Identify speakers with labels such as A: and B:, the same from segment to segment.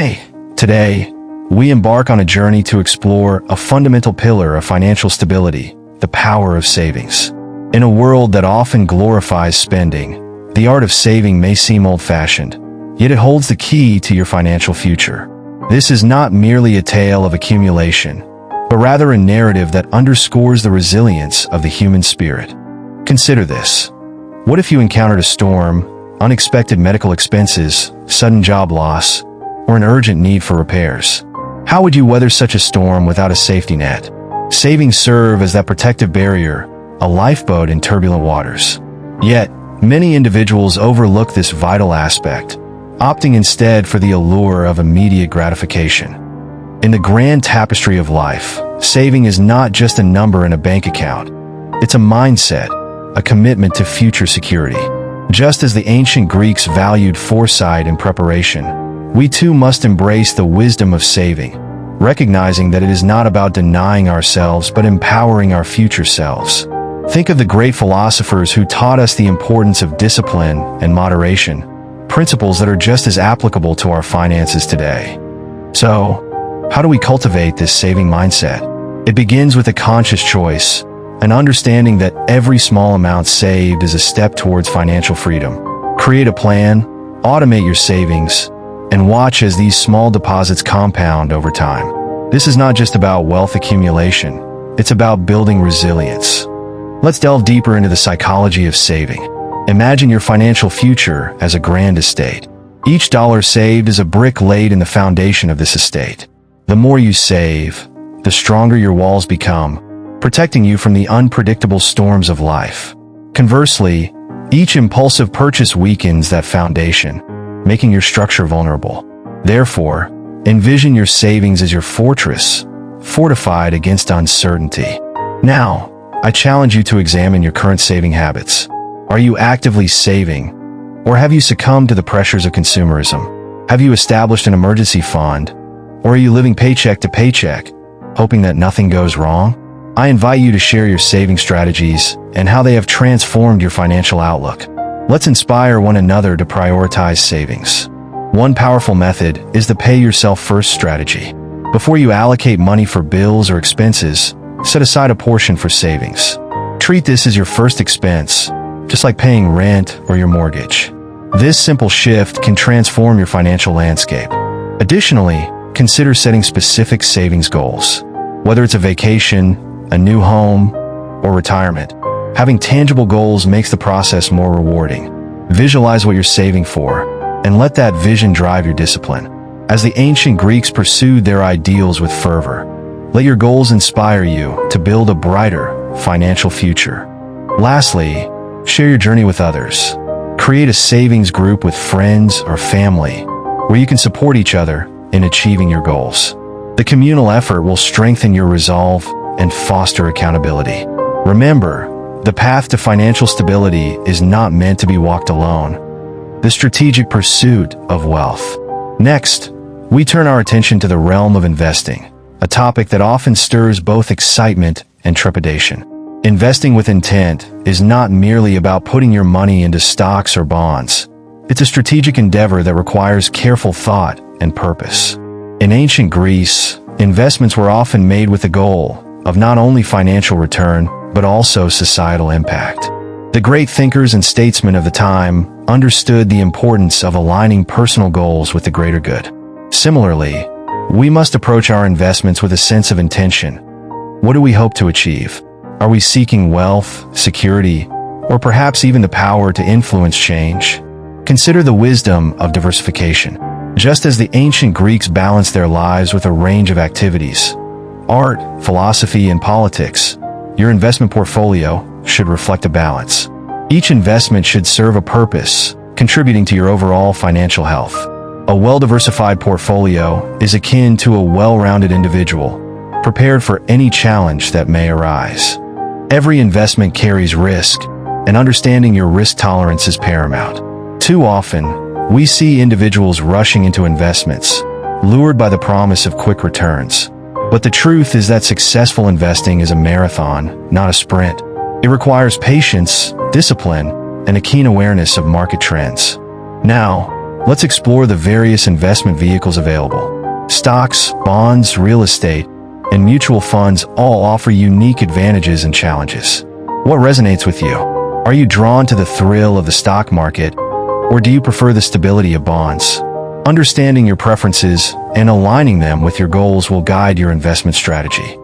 A: Hey, today, we embark on a journey to explore a fundamental pillar of financial stability, the power of savings. In a world that often glorifies spending, the art of saving may seem old-fashioned, yet it holds the key to your financial future. This is not merely a tale of accumulation, but rather a narrative that underscores the resilience of the human spirit. Consider this. What if you encountered a storm, unexpected medical expenses, sudden job loss, or an urgent need for repairs? How would you weather such a storm without a safety net? Savings serve as that protective barrier, a lifeboat in turbulent waters. Yet, many individuals overlook this vital aspect, opting instead for the allure of immediate gratification. In the grand tapestry of life, saving is not just a number in a bank account. It's a mindset, a commitment to future security. Just as the ancient Greeks valued foresight and preparation, we too must embrace the wisdom of saving, recognizing that it is not about denying ourselves but empowering our future selves. Think of the great philosophers who taught us the importance of discipline and moderation, principles that are just as applicable to our finances today. So, how do we cultivate this saving mindset? It begins with a conscious choice, an understanding that every small amount saved is a step towards financial freedom. Create a plan, automate your savings, and watch as these small deposits compound over time. This is not just about wealth accumulation, it's about building resilience. Let's delve deeper into the psychology of saving. Imagine your financial future as a grand estate. Each dollar saved is a brick laid in the foundation of this estate. The more you save, the stronger your walls become, protecting you from the unpredictable storms of life. Conversely, each impulsive purchase weakens that foundation, making your structure vulnerable. Therefore, envision your savings as your fortress, fortified against uncertainty. Now, I challenge you to examine your current saving habits. Are you actively saving, or have you succumbed to the pressures of consumerism? Have you established an emergency fund, or are you living paycheck to paycheck, hoping that nothing goes wrong? I invite you to share your saving strategies and how they have transformed your financial outlook. Let's inspire one another to prioritize savings. One powerful method is the pay yourself first strategy. Before you allocate money for bills or expenses, set aside a portion for savings. Treat this as your first expense, just like paying rent or your mortgage. This simple shift can transform your financial landscape. Additionally, consider setting specific savings goals. Whether it's a vacation, a new home, or retirement, having tangible goals makes the process more rewarding. Visualize what you're saving for, and let that vision drive your discipline. As the ancient Greeks pursued their ideals with fervor, let your goals inspire you to build a brighter financial future. Lastly, share your journey with others. Create a savings group with friends or family where you can support each other in achieving your goals. The communal effort will strengthen your resolve and foster accountability. Remember, the path to financial stability is not meant to be walked alone. The strategic pursuit of wealth. Next, we turn our attention to the realm of investing, a topic that often stirs both excitement and trepidation. Investing with intent is not merely about putting your money into stocks or bonds. It's a strategic endeavor that requires careful thought and purpose. In ancient Greece, investments were often made with the goal of not only financial return, but also societal impact. The great thinkers and statesmen of the time understood the importance of aligning personal goals with the greater good. Similarly, we must approach our investments with a sense of intention. What do we hope to achieve? Are we seeking wealth, security, or perhaps even the power to influence change? Consider the wisdom of diversification. Just as the ancient Greeks balanced their lives with a range of activities, art, philosophy, and politics, your investment portfolio should reflect a balance. Each investment should serve a purpose, contributing to your overall financial health. A well-diversified portfolio is akin to a well-rounded individual, prepared for any challenge that may arise. Every investment carries risk, and understanding your risk tolerance is paramount. Too often, we see individuals rushing into investments, lured by the promise of quick returns. But the truth is that successful investing is a marathon, not a sprint. It requires patience, discipline, and a keen awareness of market trends. Now, Let's explore the various investment vehicles available. Stocks, bonds, real estate, and mutual funds all offer unique advantages and challenges. What resonates with you? Are you drawn to the thrill of the stock market, or do you prefer the stability of bonds? Understanding your preferences and aligning them with your goals will guide your investment strategy.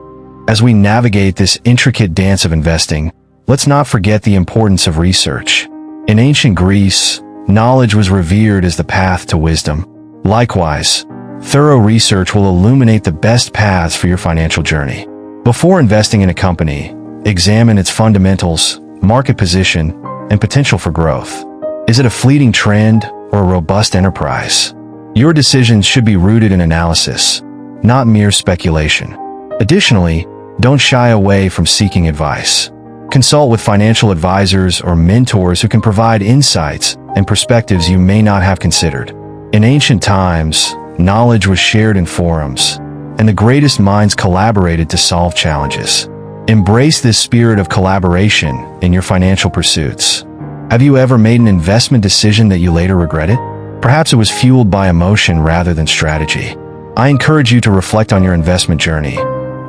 A: As we navigate this intricate dance of investing, let's not forget the importance of research. In ancient Greece, knowledge was revered as the path to wisdom. Likewise, thorough research will illuminate the best paths for your financial journey. Before investing in a company, examine its fundamentals, market position, and potential for growth. Is it a fleeting trend or a robust enterprise? Your decisions should be rooted in analysis, not mere speculation. Additionally, don't shy away from seeking advice. Consult with financial advisors or mentors who can provide insights and perspectives you may not have considered. In ancient times, knowledge was shared in forums, and the greatest minds collaborated to solve challenges. Embrace this spirit of collaboration in your financial pursuits. Have you ever made an investment decision that you later regretted? Perhaps it was fueled by emotion rather than strategy. I encourage you to reflect on your investment journey.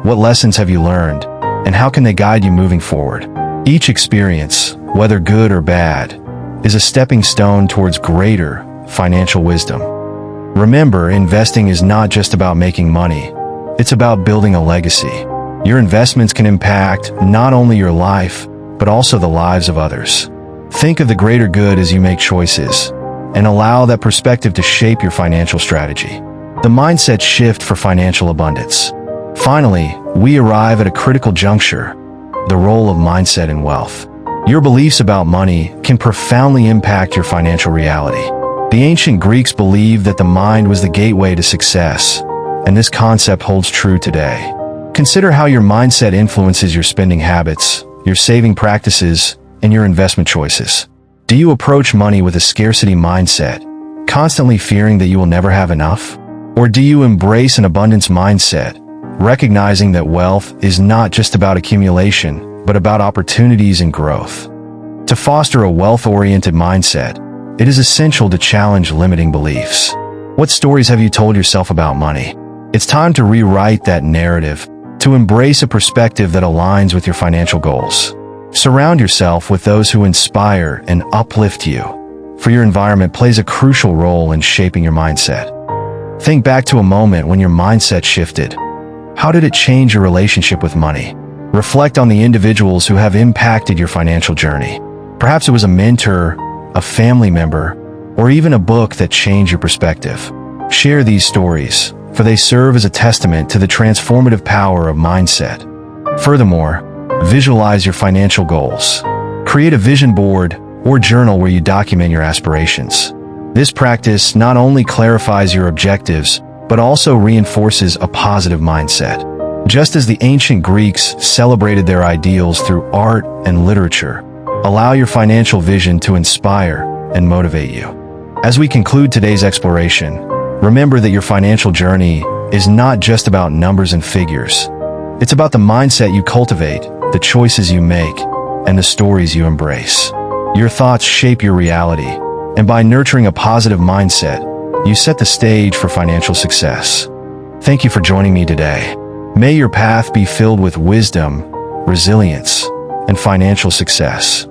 A: What lessons have you learned, and how can they guide you moving forward? Each experience, whether good or bad, is a stepping stone towards greater financial wisdom. Remember, investing is not just about making money. It's about building a legacy. Your investments can impact not only your life, but also the lives of others. Think of the greater good as you make choices, and allow that perspective to shape your financial strategy. The mindset shift for financial abundance. Finally, we arrive at a critical juncture: the role of mindset in wealth. Your beliefs about money can profoundly impact your financial reality. The ancient Greeks believed that the mind was the gateway to success, and this concept holds true today. Consider how your mindset influences your spending habits, your saving practices, and your investment choices. Do you approach money with a scarcity mindset, constantly fearing that you will never have enough? Or do you embrace an abundance mindset, recognizing that wealth is not just about accumulation, but about opportunities and growth? To foster a wealth-oriented mindset, it is essential to challenge limiting beliefs. What stories have you told yourself about money? It's time to rewrite that narrative, to embrace a perspective that aligns with your financial goals. Surround yourself with those who inspire and uplift you, for your environment plays a crucial role in shaping your mindset. Think back to a moment when your mindset shifted. How did it change your relationship with money? Reflect on the individuals who have impacted your financial journey. Perhaps it was a mentor, a family member, or even a book that changed your perspective. Share these stories, for they serve as a testament to the transformative power of mindset. Furthermore, visualize your financial goals. Create a vision board or journal where you document your aspirations. This practice not only clarifies your objectives, but also reinforces a positive mindset. Just as the ancient Greeks celebrated their ideals through art and literature, allow your financial vision to inspire and motivate you. As we conclude today's exploration, remember that your financial journey is not just about numbers and figures. It's about the mindset you cultivate, the choices you make, and the stories you embrace. Your thoughts shape your reality, and by nurturing a positive mindset, you set the stage for financial success. Thank you for joining me today. May your path be filled with wisdom, resilience, and financial success.